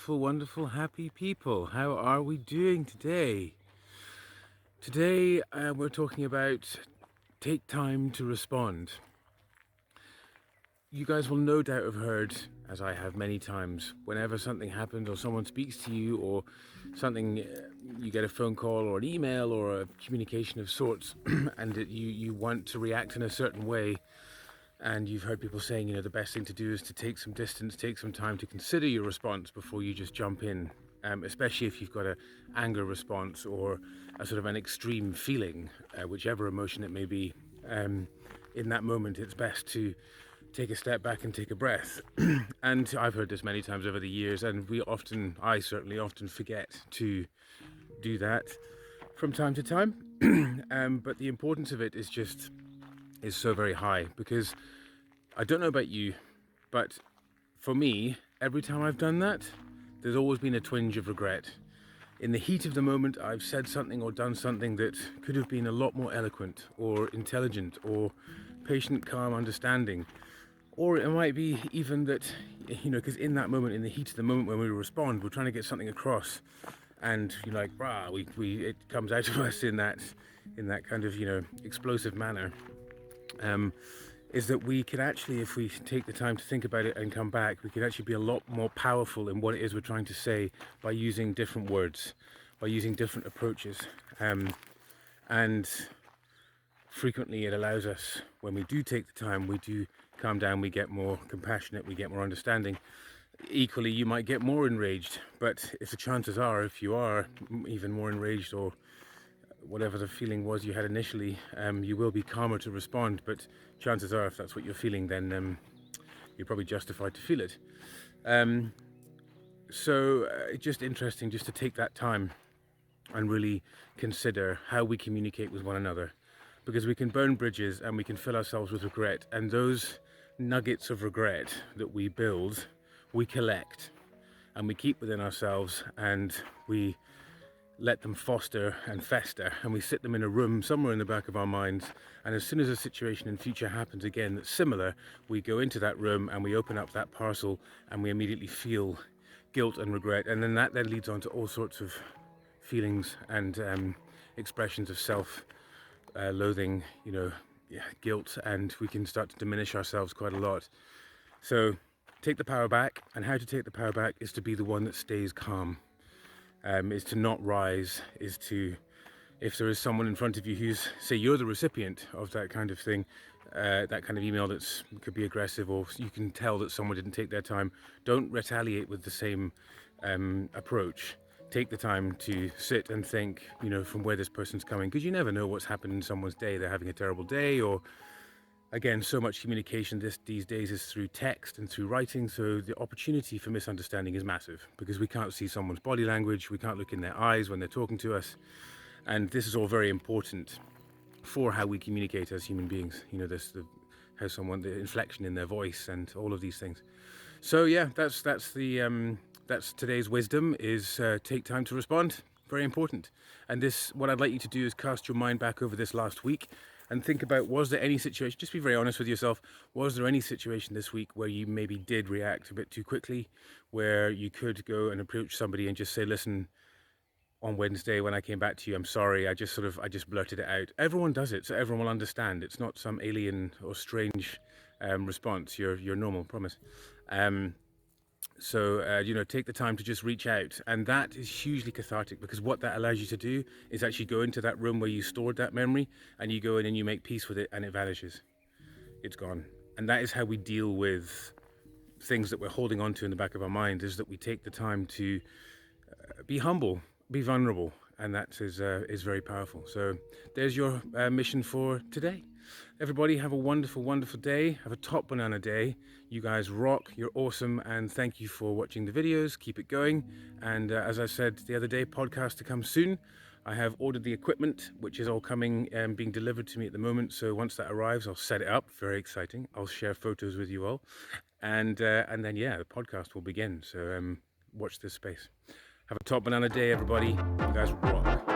wonderful, wonderful, happy people. How are we doing today? Today, we're talking about take time to respond. You guys will no doubt have heard, as I have many times, whenever something happens or someone speaks to you or something, you get a phone call or an email or a communication of sorts, and that you want to react in a certain way. And you've heard people saying, the best thing to do is to take some distance, take some time to consider your response before you just jump in, especially if you've got an anger response or a sort of an extreme feeling, whichever emotion it may be. In that moment, it's best to take a step back and take a breath. And I've heard this many times over the years, and I certainly often forget to do that from time to time. But the importance of it is so very high, because I don't know about you, but for me, every time I've done that, there's always been a twinge of regret. In the heat of the moment, I've said something or done something that could have been a lot more eloquent or intelligent or patient, calm, understanding. Or it might be even that, because in that moment, in the heat of the moment when we respond, we're trying to get something across, and you're like, it comes out of us in that kind of, explosive manner. Is that we can actually, if we take the time to think about it and come back, we can actually be a lot more powerful in what it is we're trying to say by using different words, by using different approaches. And frequently it allows us, when we do take the time, we do calm down, we get more compassionate, we get more understanding. Equally, you might get more enraged, but if the chances are, if you are even more enraged or whatever the feeling was you had initially, you will be calmer to respond. But chances are, if that's what you're feeling, then you're probably justified to feel it. So it's just interesting just to take that time and really consider how we communicate with one another, because we can burn bridges and we can fill ourselves with regret, and those nuggets of regret that we build, we collect and we keep within ourselves, and we let them foster and fester, and we sit them in a room somewhere in the back of our minds. And as soon as a situation in future happens again that's similar, we go into that room and we open up that parcel and we immediately feel guilt and regret, and then that leads on to all sorts of feelings and expressions of self-loathing, guilt, and we can start to diminish ourselves quite a lot. So take the power back, and how to take the power back is to be the one that stays calm. Is to not rise, is to, if there is someone in front of you who's, say you're the recipient of that kind of thing, that kind of email could be aggressive, or you can tell that someone didn't take their time, don't retaliate with the same approach. Take the time to sit and think, from where this person's coming, because you never know what's happened in someone's day. They're having a terrible day, or again, so much communication these days is through text and through writing, so the opportunity for misunderstanding is massive, because we can't see someone's body language, we can't look in their eyes when they're talking to us, and this is all very important for how we communicate as human beings. The inflection in their voice and all of these things. So yeah, that's today's wisdom, is take time to respond. Very important. And what I'd like you to do is cast your mind back over this last week and think about, was there any situation, just be very honest with yourself, was there any situation this week where you maybe did react a bit too quickly, where you could go and approach somebody and just say, listen, on Wednesday when I came back to you, I'm sorry, I just blurted it out. Everyone does it, so everyone will understand. It's not some alien or strange response. You're normal, promise. So, take the time to just reach out, and that is hugely cathartic, because what that allows you to do is actually go into that room where you stored that memory, and you go in and you make peace with it, and it vanishes. It's gone. And that is how we deal with things that we're holding on to in the back of our mind, is that we take the time to be humble, be vulnerable, and that is very powerful. So there's your mission for today. Everybody have a wonderful, wonderful day. Have a top banana day. You guys rock. You're awesome. And thank you for watching the videos. Keep it going. And as I said the other day, podcast to come soon. I have ordered the equipment, which is all coming and being delivered to me at the moment. So once that arrives, I'll set it up. Very exciting. I'll share photos with you all. And then, yeah, the podcast will begin. So watch this space. Have a top banana day, everybody. You guys rock.